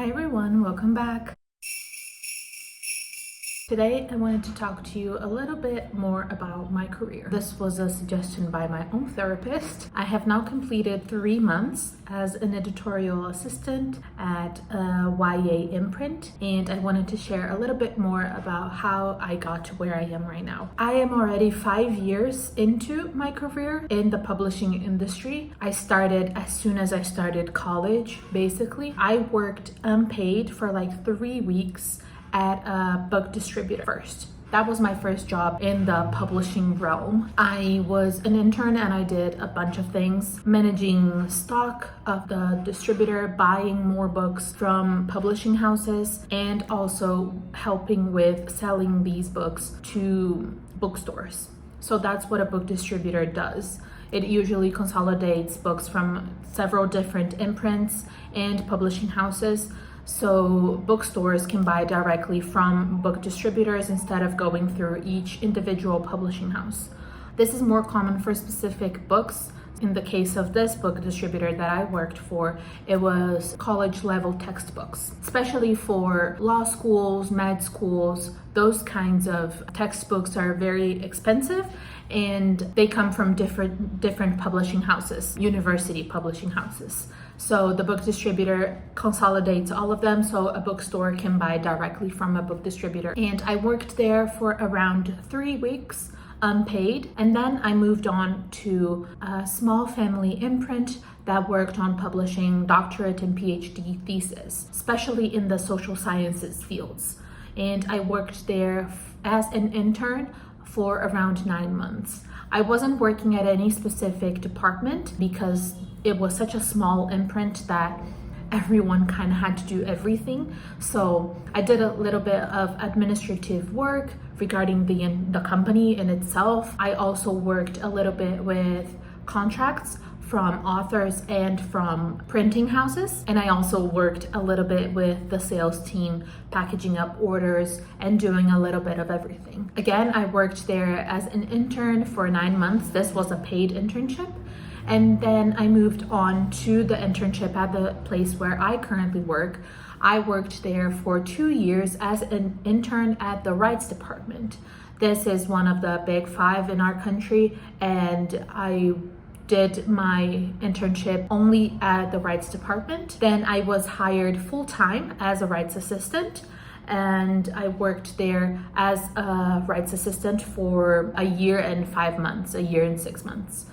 Hi everyone, welcome back. Today I wanted to talk to you a little bit more about my career. This was a suggestion by my own therapist. I have now completed 3 months as an editorial assistant at a YA imprint, and I wanted to share a little bit more about how I got to where I am right now. I am already 5 years into my career in the publishing industry. I started as soon as I started college, basically. I worked unpaid for like 3 weeks at a book distributor first. That was my first job in the publishing realm. I was an intern and I did a bunch of things, managing stock of the distributor, buying more books from publishing houses, and also helping with selling these books to bookstores. So that's what a book distributor does. It usually consolidates books from several different imprints and publishing houses, so bookstores can buy directly from book distributors instead of going through each individual publishing house. This is more common for specific books. In the case of this book distributor that I worked for, it was college level textbooks, especially for law schools, med schools. Those kinds of textbooks are very expensive and they come from different publishing houses, university publishing houses. So the book distributor consolidates all of them so a bookstore can buy directly from a book distributor. And I worked there for around 3 weeks, unpaid, and then I moved on to a small family imprint that worked on publishing doctorate and PhD thesis, especially in the social sciences fields. And I worked there as an intern for around 9 months. I wasn't working at any specific department because it was such a small imprint that everyone kind of had to do everything. So I did a little bit of administrative work regarding the company in itself. I also worked a little bit with contracts from authors and from printing houses. And I also worked a little bit with the sales team, packaging up orders and doing a little bit of everything. Again, I worked there as an intern for 9 months. This was a paid internship. And then I moved on to the internship at the place where I currently work. I worked there for 2 years as an intern at the rights department. This is one of the big 5 in our country, and I did my internship only at the rights department. Then I was hired full-time as a rights assistant, and I worked there as a rights assistant for a year and 5 months, a year and 6 months.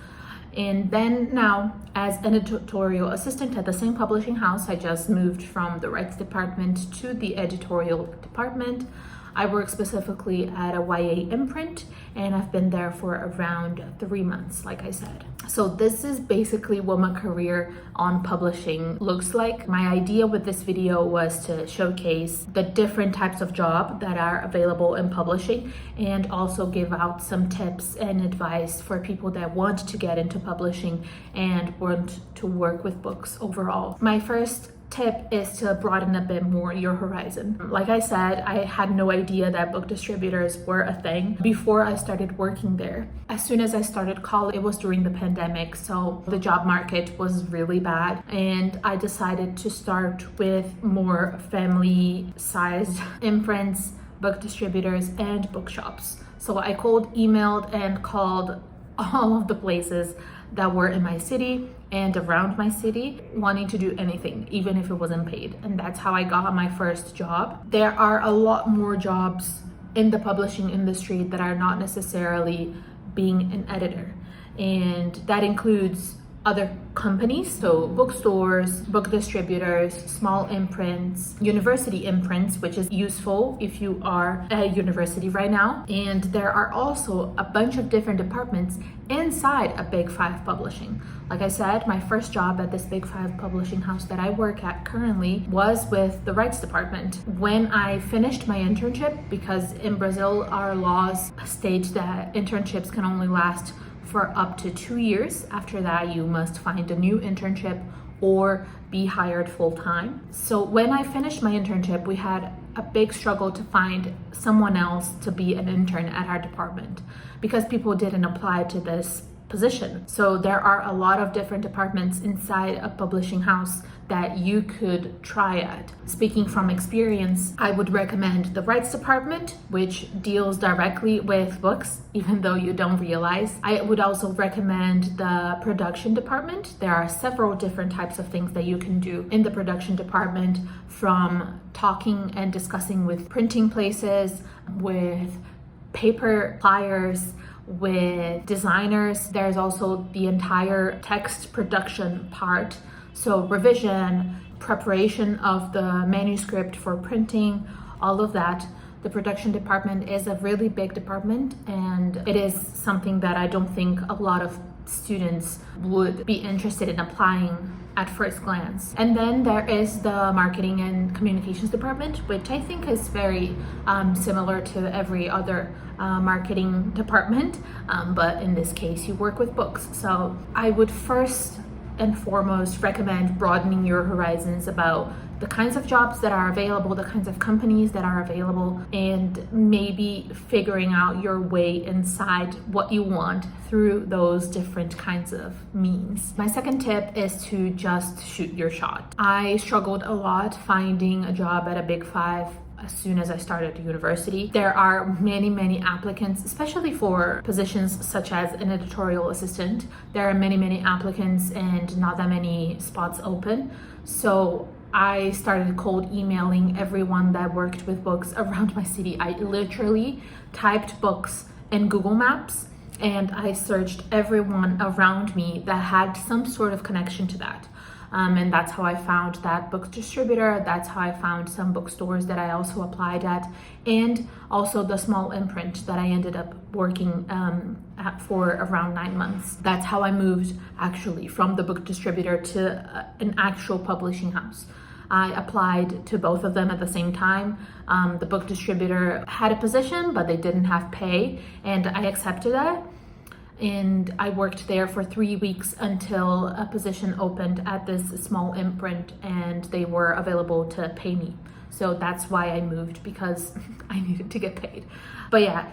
And then now, as an editorial assistant at the same publishing house, I just moved from the rights department to the editorial department. I work specifically at a YA imprint, and I've been there for around 3 months, like I said. So this is basically what my career on publishing looks like. My idea with this video was to showcase the different types of job that are available in publishing, and also give out some tips and advice for people that want to get into publishing and want to work with books overall. My first tip is to broaden a bit more your horizon. Like I said, I had no idea that book distributors were a thing before I started working there. As soon as I started college, it was during the pandemic, so the job market was really bad, and I decided to start with more family-sized imprints, book distributors, and bookshops. So I cold emailed and called all of the places that were in my city and around my city, wanting to do anything, even if it wasn't paid. And that's how I got my first job. There are a lot more jobs in the publishing industry that are not necessarily being an editor. And that includes other companies, so bookstores, book distributors, small imprints, university imprints, which is useful if you are at a university right now. And there are also a bunch of different departments inside a Big 5 publishing. Like I said, my first job at this Big 5 publishing house that I work at currently was with the rights department. When I finished my internship, because in Brazil our laws state that internships can only last for up to 2 years. After that, you must find a new internship or be hired full-time. So when I finished my internship, we had a big struggle to find someone else to be an intern at our department because people didn't apply to this position. So there are a lot of different departments inside a publishing house that you could try at. Speaking from experience, I would recommend the rights department, which deals directly with books, even though you don't realize. I would also recommend the production department. There are several different types of things that you can do in the production department, from talking and discussing with printing places, with paper suppliers, with designers. There's also the entire text production part. So revision, preparation of the manuscript for printing, all of that. The production department is a really big department, and it is something that I don't think a lot of students would be interested in applying at first glance. And then there is the marketing and communications department, which I think is very similar to every other marketing department, but in this case you work with books. So I would first and foremost recommend broadening your horizons about the kinds of jobs that are available, the kinds of companies that are available, and maybe figuring out your way inside what you want through those different kinds of means. My second tip is to just shoot your shot. I struggled a lot finding a job at a Big Five as soon as I started university. There are many applicants, especially for positions such as an editorial assistant. There are many applicants and not that many spots open. So I started cold emailing everyone that worked with books around my city. I literally typed books in Google Maps and I searched everyone around me that had some sort of connection to that. And that's how I found that book distributor. That's how I found some bookstores that I also applied at, and also the small imprint that I ended up working at for around 9 months. That's how I moved actually from the book distributor to an actual publishing house. I applied to both of them at the same time. The book distributor had a position, but they didn't have pay, and I accepted that. And I worked there for 3 weeks until a position opened at this small imprint and they were available to pay me. So that's why I moved, because I needed to get paid. But yeah,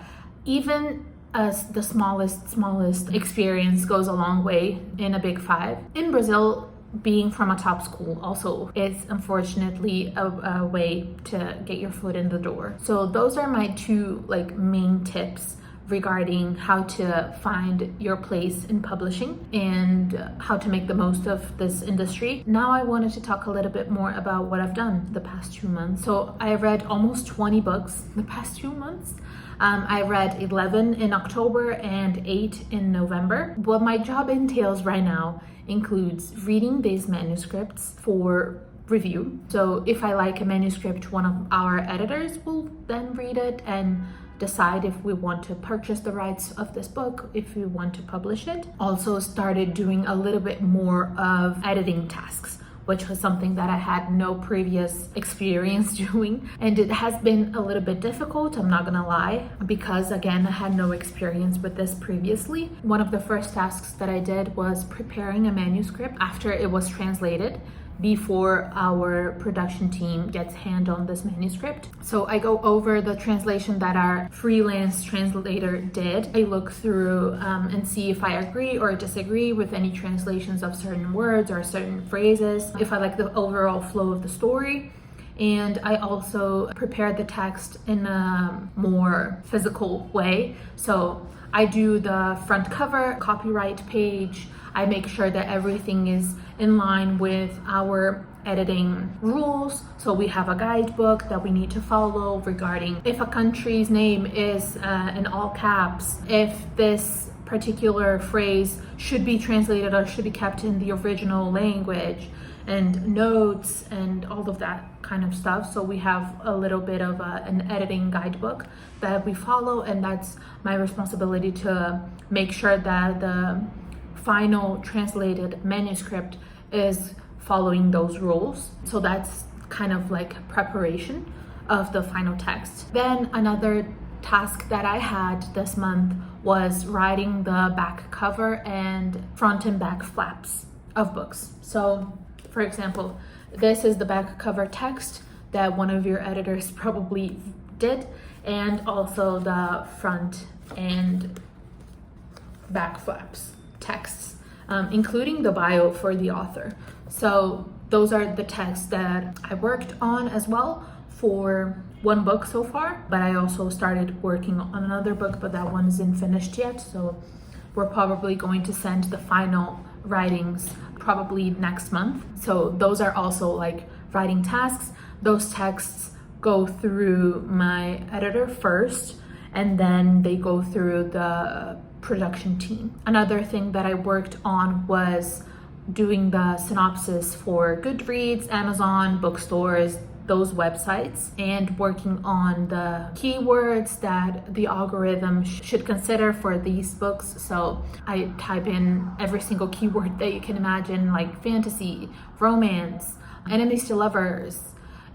even as the smallest experience goes a long way in a Big Five. In Brazil, being from a top school also is unfortunately a way to get your foot in the door. So those are my two main tips regarding how to find your place in publishing and how to make the most of this industry. Now I wanted to talk a little bit more about what I've done the past 2 months. So I read almost 20 books the past 2 months. I read 11 in October and 8 in November. What my job entails right now includes reading these manuscripts for review. So if I like a manuscript, one of our editors will then read it and decide if we want to purchase the rights of this book, if we want to publish it. Also started doing a little bit more of editing tasks, which was something that I had no previous experience doing. And it has been a little bit difficult, I'm not gonna lie, because again, I had no experience with this previously. One of the first tasks that I did was preparing a manuscript after it was translated, before our production team gets hand on this manuscript. So I go over the translation that our freelance translator did. I look through and see if I agree or disagree with any translations of certain words or certain phrases, if I like the overall flow of the story. And I also prepare the text in a more physical way. So I do the front cover, copyright page. I make sure that everything is in line with our editing rules. So we have a guidebook that we need to follow regarding if a country's name is in all caps, if this particular phrase should be translated or should be kept in the original language, and notes and all of that kind of stuff. So we have a little bit of an editing guidebook that we follow, and that's my responsibility to make sure that the final translated manuscript is following those rules. So that's kind of like preparation of the final text. Then another task that I had this month was writing the back cover and front and back flaps of books. So for example, this is the back cover text that one of your editors probably did, and also the front and back flaps. texts, including the bio for the author. So those are the texts that I worked on as well for one book so far, but I also started working on another book, but that one isn't finished yet. So we're probably going to send the final writings probably next month. So those are also like writing tasks. Those texts go through my editor first, and then they go through the production team. Another thing that I worked on was doing the synopsis for Goodreads, Amazon, bookstores, those websites, and working on the keywords that the algorithm should consider for these books. So I type in every single keyword that you can imagine, like fantasy, romance, enemies to lovers,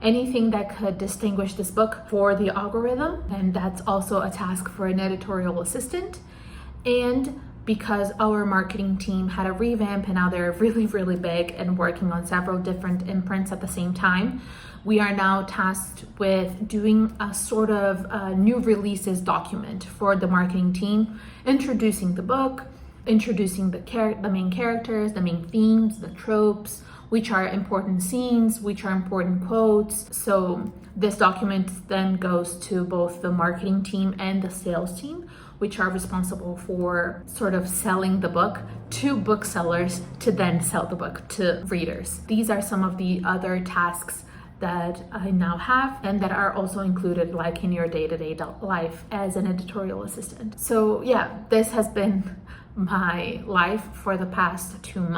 anything that could distinguish this book for the algorithm. And that's also a task for an editorial assistant. And because our marketing team had a revamp and now they're really big and working on several different imprints at the same time, we are now tasked with doing a sort of new releases document for the marketing team, introducing the book, introducing the main characters, the main themes, the tropes, which are important scenes, which are important quotes. So this document then goes to both the marketing team and the sales team, which are responsible for sort of selling the book to booksellers to then sell the book to readers. These are some of the other tasks that I now have and that are also included like in your day-to-day life as an editorial assistant. So yeah, this has been my life for the past 2 months.